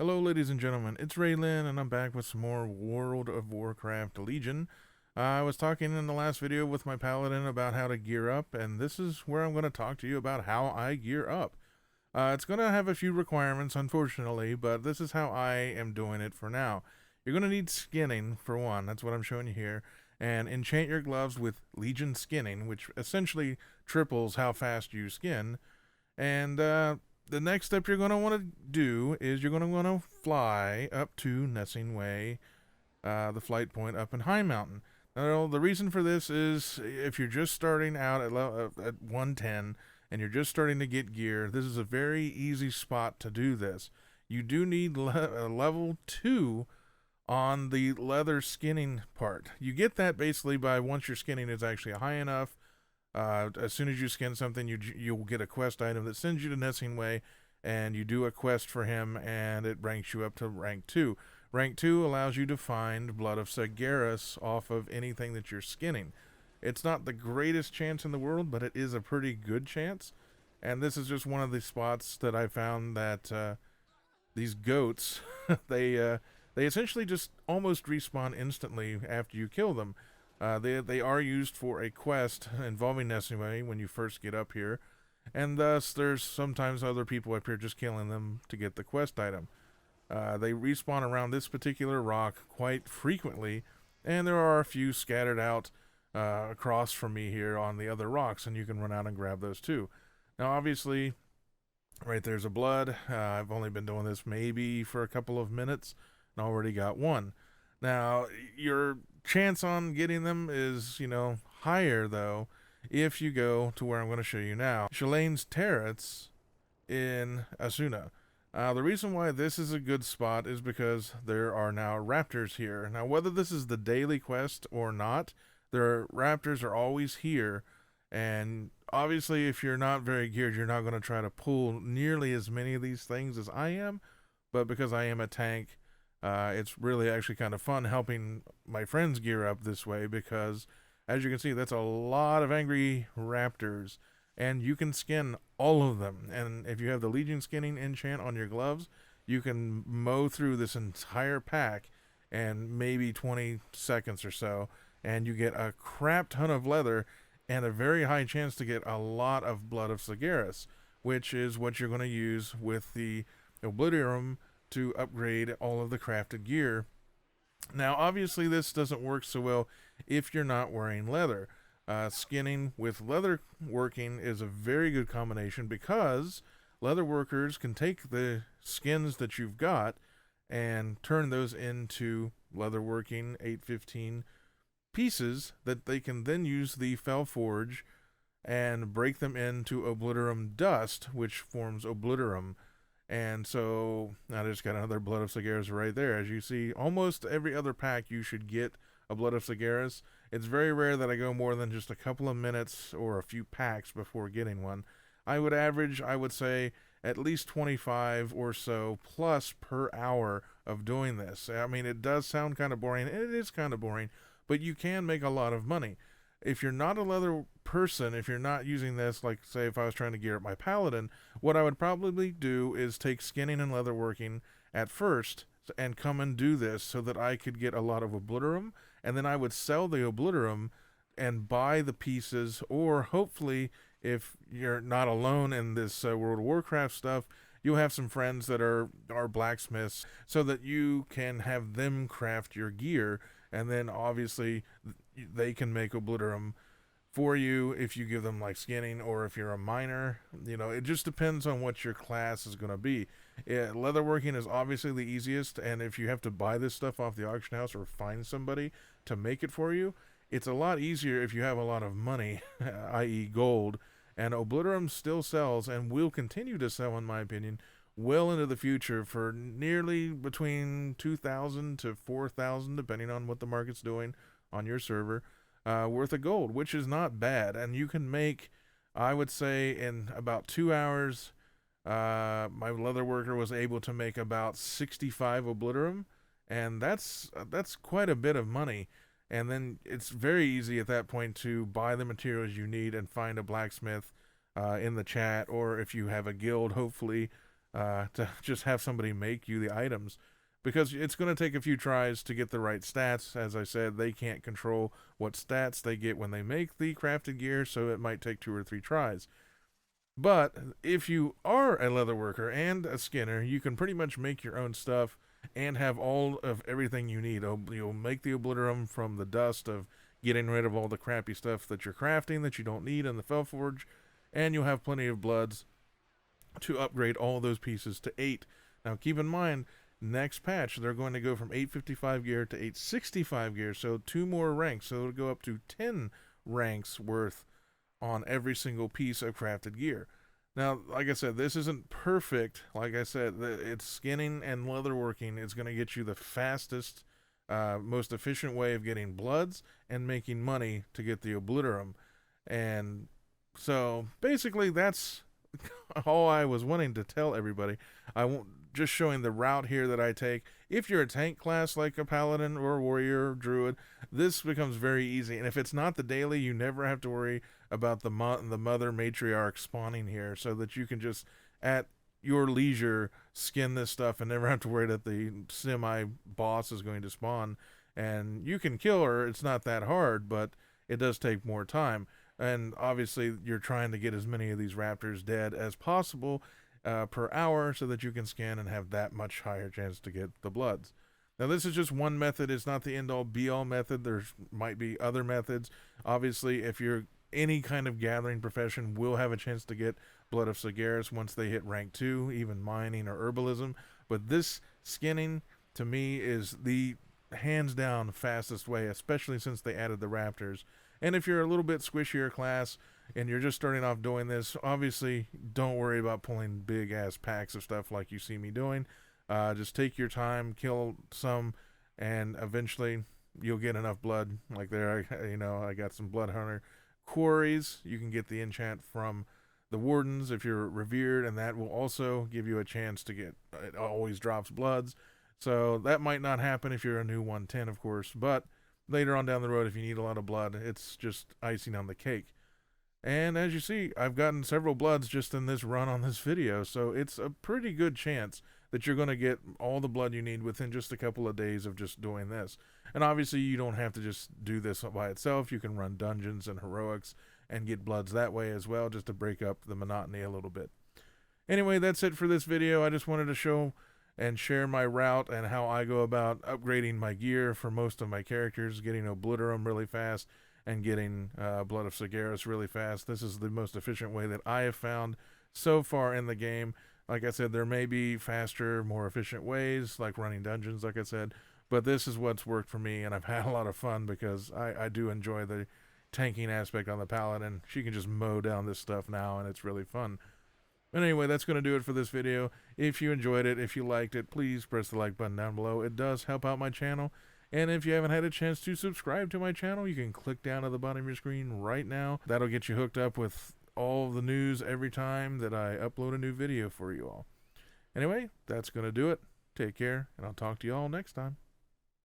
Hello, ladies and gentlemen. It's Rei-Lin, and I'm back with some more World of Warcraft Legion. I was talking in the last video with my paladin about how to gear up, and this is where I'm going to talk to you about how I gear up. It's going to have a few requirements, unfortunately, but this is how I am doing it for now. You're going to need skinning, for one. That's what I'm showing you here. And enchant your gloves with Legion Skinning, which essentially triples how fast you skin. And the next step you're going to want to do is you're going to want to fly up to Nessing Way, the flight point up in High Mountain. Now, the reason for this is if you're just starting out at 110 and you're just starting to get gear, this is a very easy spot to do this. You do need level 2 on the leather skinning part. You get that basically by once your skinning is actually high enough. As soon as you skin something, you'll get a quest item that sends you to Nessing Way, and you do a quest for him, and it ranks you up to rank 2. Rank 2 allows you to find Blood of Sargeras off of anything that you're skinning. It's not the greatest chance in the world, but it is a pretty good chance. And this is just one of the spots that I found that these goats, they essentially just almost respawn instantly after you kill them. They are used for a quest involving Nessing Way when you first get up here, and thus there's sometimes other people up here just killing them to get the quest item. They respawn around this particular rock quite frequently, and there are a few scattered out across from me here on the other rocks, and you can run out and grab those too. Now obviously, right there's a blood. I've only been doing this maybe for a couple of minutes, and already got one. Now, your chance on getting them is, higher, though, if you go to where I'm going to show you now. Shalane's Terrace in Asuna. The reason why this is a good spot is because there are now raptors here. Now, whether this is the daily quest or not, raptors are always here, and obviously if you're not very geared, you're not going to try to pull nearly as many of these things as I am, but because I am a tank, it's really actually kind of fun helping my friends gear up this way because, as you can see, that's a lot of angry raptors, and you can skin all of them. And if you have the Legion Skinning enchant on your gloves, you can mow through this entire pack in maybe 20 seconds or so, and you get a crap ton of leather and a very high chance to get a lot of Blood of Sargeras, which is what you're going to use with the Obliterum to upgrade all of the crafted gear. Now, obviously, this doesn't work so well if you're not wearing leather. Skinning with leather working is a very good combination because leather workers can take the skins that you've got and turn those into leather working 815 pieces that they can then use the Fell Forge and break them into Obliterum dust, which forms Obliterum. And so I just got another Blood of Sargeras right there. As you see, almost every other pack you should get a Blood of Sargeras. It's very rare that I go more than just a couple of minutes or a few packs before getting one. I would average, I would say, at least 25 or so plus per hour of doing this. I mean, it does sound kind of boring, and it is kind of boring, but you can make a lot of money. If you're not a leather person, if you're not using this, like say if I was trying to gear up my paladin, what I would probably do is take skinning and leatherworking at first and come and do this so that I could get a lot of Obliterum, and then I would sell the Obliterum and buy the pieces, or hopefully if you're not alone in this World of Warcraft stuff, you'll have some friends that are blacksmiths so that you can have them craft your gear, and then obviously they can make Obliterum for you if you give them like skinning, or if you're a miner. It just depends on what your class is going to be. Leatherworking is obviously the easiest, and if you have to buy this stuff off the auction house or find somebody to make it for you, it's a lot easier if you have a lot of money, i.e. gold. And Obliterum still sells and will continue to sell, in my opinion, well into the future for nearly between 2,000 to 4,000, depending on what the market's doing on your server, worth of gold, which is not bad. And you can make, I would say, in about 2 hours, my leather worker was able to make about 65 Obliterum, and that's quite a bit of money. And then it's very easy at that point to buy the materials you need and find a blacksmith in the chat, or if you have a guild, hopefully to just have somebody make you the items, because it's going to take a few tries to get the right stats. As I said, they can't control what stats they get when they make the crafted gear, so it might take 2 or 3 tries. But if you are a leatherworker and a skinner, you can pretty much make your own stuff and have all of everything you need. You'll make the Obliterum from the dust of getting rid of all the crappy stuff that you're crafting that you don't need in the Felforge, and you'll have plenty of bloods to upgrade all those pieces to 8. Now keep in mind, next patch they're going to go from 855 gear to 865 gear, so 2 more ranks, so it'll go up to 10 ranks worth on every single piece of crafted gear. Now, like I said, this isn't perfect. Like I said, it's skinning and leatherworking. It's going to get you the fastest, most efficient way of getting bloods and making money to get the Obliterum. And so, basically, that's all I was wanting to tell everybody. I won't just showing the route here that I take. If you're a tank class like a paladin or a warrior or druid, this becomes very easy. And if it's not the daily, you never have to worry about the mother matriarch spawning here, so that you can just at your leisure skin this stuff and never have to worry that the semi boss is going to spawn. And you can kill her. It's not that hard, but it does take more time. And obviously, you're trying to get as many of these raptors dead as possible per hour, so that you can scan and have that much higher chance to get the bloods. Now, this is just one method. It's not the end-all, be-all method. There might be other methods. Obviously, if you're any kind of gathering profession, will have a chance to get Blood of Sargeras once they hit rank 2, even mining or herbalism. But this skinning, to me, is the hands-down fastest way, especially since they added the raptors. And if you're a little bit squishier class and you're just starting off doing this, obviously don't worry about pulling big ass packs of stuff like you see me doing. Just take your time, kill some, and eventually you'll get enough blood. Like there, I got some blood hunter quarries. You can get the enchant from the wardens if you're revered, and that will also give you a chance to get, it always drops bloods. So that might not happen if you're a new 110, of course, but later on down the road, if you need a lot of blood, it's just icing on the cake. And as you see, I've gotten several bloods just in this run on this video, so it's a pretty good chance that you're going to get all the blood you need within just a couple of days of just doing this. And obviously, you don't have to just do this by itself. You can run dungeons and heroics and get bloods that way as well, just to break up the monotony a little bit. Anyway, that's it for this video. I just wanted to show and share my route and how I go about upgrading my gear for most of my characters, getting Obliterum really fast and getting Blood of Sargeras really fast. This is the most efficient way that I have found so far in the game. Like I said, there may be faster, more efficient ways, like running dungeons, like I said, but this is what's worked for me, and I've had a lot of fun because I do enjoy the tanking aspect on the paladin. She can just mow down this stuff now, and it's really fun. But anyway, that's going to do it for this video. If you enjoyed it, if you liked it, please press the like button down below. It does help out my channel. And if you haven't had a chance to subscribe to my channel, you can click down at the bottom of your screen right now. That'll get you hooked up with all the news every time that I upload a new video for you all. Anyway, that's going to do it. Take care, and I'll talk to you all next time.